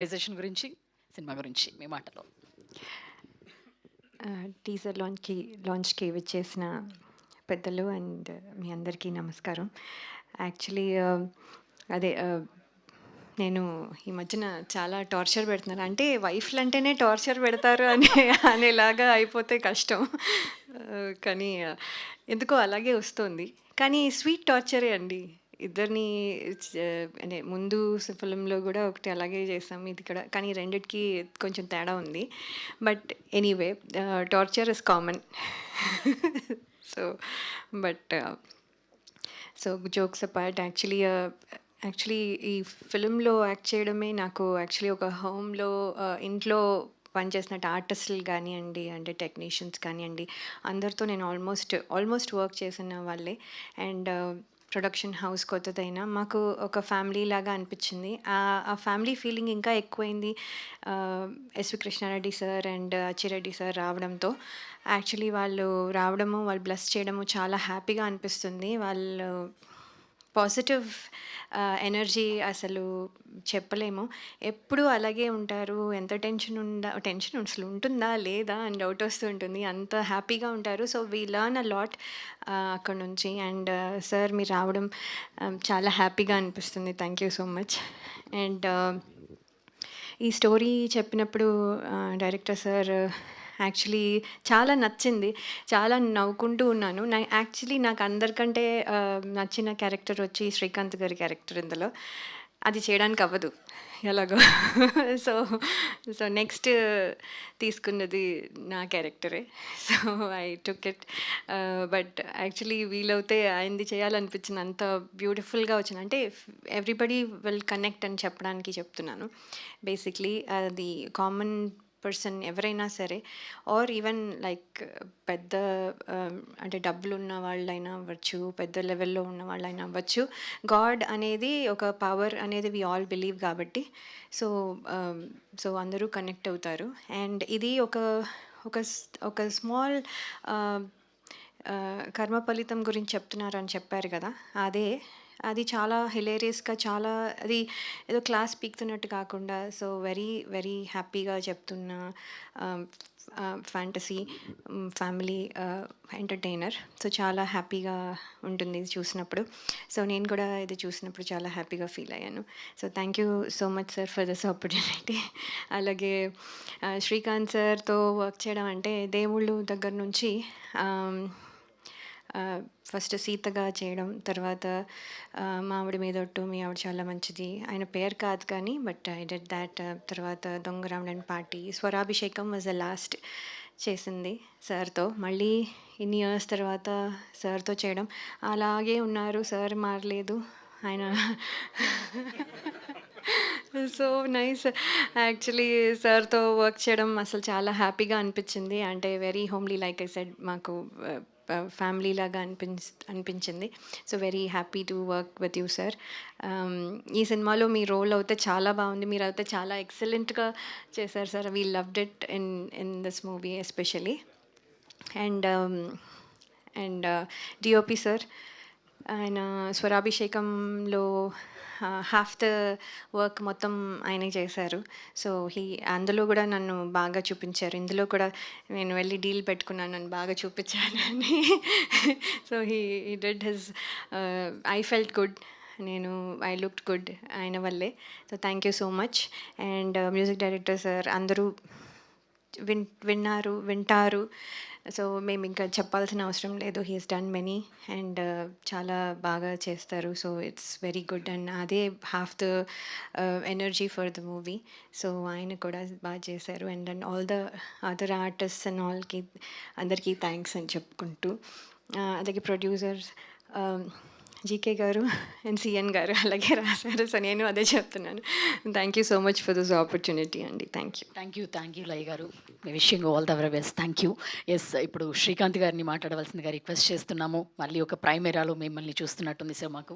Reservation గురించి, cinema గురించి మీ మాటలో. టీజర్ లాంచ్‌కి విచ్చేసిన పెద్దలు అండ్ మీ అందరికీ నమస్కారం. యాక్చువల్లీ అదే నేను ఈ మధ్యన చాలా టార్చర్ పెడుతున్నాను. అంటే వైఫ్‌లంటేనే టార్చర్ పెడతారు అనేలాగా అయిపోతే కష్టం. కానీ ఎందుకో అలాగే వస్తోంది. కానీ స్వీట్ టార్చరే అండి. ఇద్దరిని చ అంటే ముందు ఫిల్మ్‌లో గూడా ఒకటి అలాగే చేసాం. ఇది కూడా కానీ రెండిటికి కొంచెం తేడా ఉంది. But anyway torture is common. So, but so jokes apart actually ఈ ఫిల్మ్‌లో యాక్ట్ చేయడమే నాకు యాక్చువల్లీ ఒక హోమ్‌లో ఇంట్లో పనిచేసినట్టు ఆర్టిస్టులు గానియండి, అంటే టెక్నీషియన్స్ కానియండి, అందరితో నేను ఆల్మోస్ట్ వర్క్ చేసిన వాళ్ళే. అండ్ ప్రొడక్షన్ హౌస్ కొత్తదైనా మాకు ఒక ఫ్యామిలీ లాగా అనిపించింది. ఆ ఫ్యామిలీ ఫీలింగ్ ఇంకా ఎక్కువైంది S V Krishna Reddy sir and Achi Reddy sir రావడంతో. యాక్చువల్లీ వాళ్ళు రావడము, వాళ్ళు బ్లెస్ చేయడము చాలా హ్యాపీగా అనిపిస్తుంది. వాళ్ళు పాజిటివ్ ఎనర్జీ అసలు చెప్పలేము. ఎప్పుడూ అలాగే ఉంటారు. ఎంత టెన్షన్ అసలు ఉంటుందా? లేదా? అని డౌట్ వస్తూ ఉంటుంది. అంత హ్యాపీగా ఉంటారు. So, we learn a lot అక్కడి నుంచి. అండ్ సార్ మీరు రావడం చాలా హ్యాపీగా అనిపిస్తుంది. Thank you so much. And ఈ స్టోరీ చెప్పినప్పుడు డైరెక్టర్ సార్ యాక్చువల్లీ చాలా నచ్చింది. చాలా నవ్వుకుంటూ ఉన్నాను. నాకు అందరికంటే నచ్చిన క్యారెక్టర్ వచ్చి శ్రీకాంత్ గారి క్యారెక్టర్ ఇందులో. అది చేయడానికి అవ్వదు ఎలాగో. సో, సో నెక్స్ట్ తీసుకున్నది నా క్యారెక్టరే. So, I took it. But actually వీలవుతే ఆయనది చేయాలనిపించింది. అంత బ్యూటిఫుల్‌గా వచ్చింది. అంటే ఎవ్రీబడీ విల్ కనెక్ట్ అని చెప్పడానికి చెప్తున్నాను. బేసిక్‌లీ అది కామన్ పర్సన్ ఎవరైనా సరే, ఆర్ ఈవెన్ లైక్ పెద్ద అంటే డబ్బులున్న వాళ్ళైనా అవ్వచ్చు, పెద్ద లెవెల్‌లో ఉన్న వాళ్ళైనా అవ్వచ్చు. గాడ్ అనేది ఒక పవర్ అనేది వి ఆల్ బిలీవ్ కాబట్టి సో, సో అందరూ కనెక్ట్ అవుతారు. అండ్ ఇది ఒక స్మాల్ కర్మ ఫలితం గురించి చెప్తున్నారని చెప్పారు కదా! అది చాలా హిలేరియస్‌గా, చాలా అది ఏదో క్లాస్ పీకుతున్నట్టు కాకుండా సో వెరీ వెరీ హ్యాపీగా చెప్తున్న ఫ్యాంటసీ ఫ్యామిలీ ఎంటర్‌టైనర్. సో చాలా హ్యాపీగా ఉంటుంది ఇది చూసినప్పుడు. సో నేను కూడా ఇది చూసినప్పుడు చాలా హ్యాపీగా ఫీల్ అయ్యాను. So thank you so much sir for this opportunity. అలాగే శ్రీకాంత్ సార్‌తో వర్క్ చేయడం అంటే దేవుళ్ళు దగ్గర నుంచి ఫస్ట్ సీతగా చేయడం, తర్వాత మా ఆవిడ మీదొట్టు, మీ ఆవిడ చాలా మంచిది. ఆయన పేరు కాదు కానీ బట్ ఐ డిడ్ దాట్. తర్వాత దొంగ రాముడన్ party, Swarabhishekam was the last చేసింది సార్‌తో. మళ్ళీ ఇన్ని ఇయర్స్ తర్వాత సార్‌తో చేయడం. అలాగే ఉన్నారు, సార్ మారలేదు. ఆయన సో నైస్. యాక్చువల్లీ సార్‌తో వర్క్ చేయడం అసలు చాలా హ్యాపీగా అనిపించింది. అంటే very homely like I said మాకు ఫ్యామిలీ లాగా అనిపించింది. So very happy to work with you sir. ఈ సినిమాలో మీ రోల్ అయితే చాలా బాగుంది. మీరైతే చాలా ఎక్సలెంట్‌గా చేశారు sir. We loved it in this movie especially. And DOP sir, ఆయన స్వరాభిషేకంలో హాఫ్ ద వర్క్ మొత్తం ఆయనే చేశారు. సో అందులో కూడా నన్ను బాగా చూపించారు. ఇందులో కూడా నేను వెళ్ళి డీల్ పెట్టుకున్నాను నన్ను బాగా చూపించాలని. So he did his I felt good. I looked good ఆయన వల్లే. So thank you so much. And music director sir అందరూ వింటారు. సో మేము ఇంకా చెప్పాల్సిన అవసరం లేదు. He has done many and చాలా బాగా చేస్తారు. So it's very good and అదే half the energy for the movie. So ఆయన కూడా బాగా చేశారు. And all the other artists and అందరికీ థ్యాంక్స్ అని చెప్పుకుంటూ అలాగే ప్రొడ్యూసర్స్ జీకే గారు అండ్ సిఎన్ గారు అలాగే రాశారు. సో నేను అదే చెప్తున్నాను. Thank you so much for this opportunity అండి. Thank you. Thank you Laya గారు. Wishing all the very best. Thank you. Yes, ఇప్పుడు శ్రీకాంత్ గారిని మాట్లాడవలసిందిగా రిక్వెస్ట్ చేస్తున్నాము. మళ్ళీ ఒక ప్రైమ్ ఎరాలో మిమ్మల్ని చూస్తున్నట్టుంది సార్ మాకు.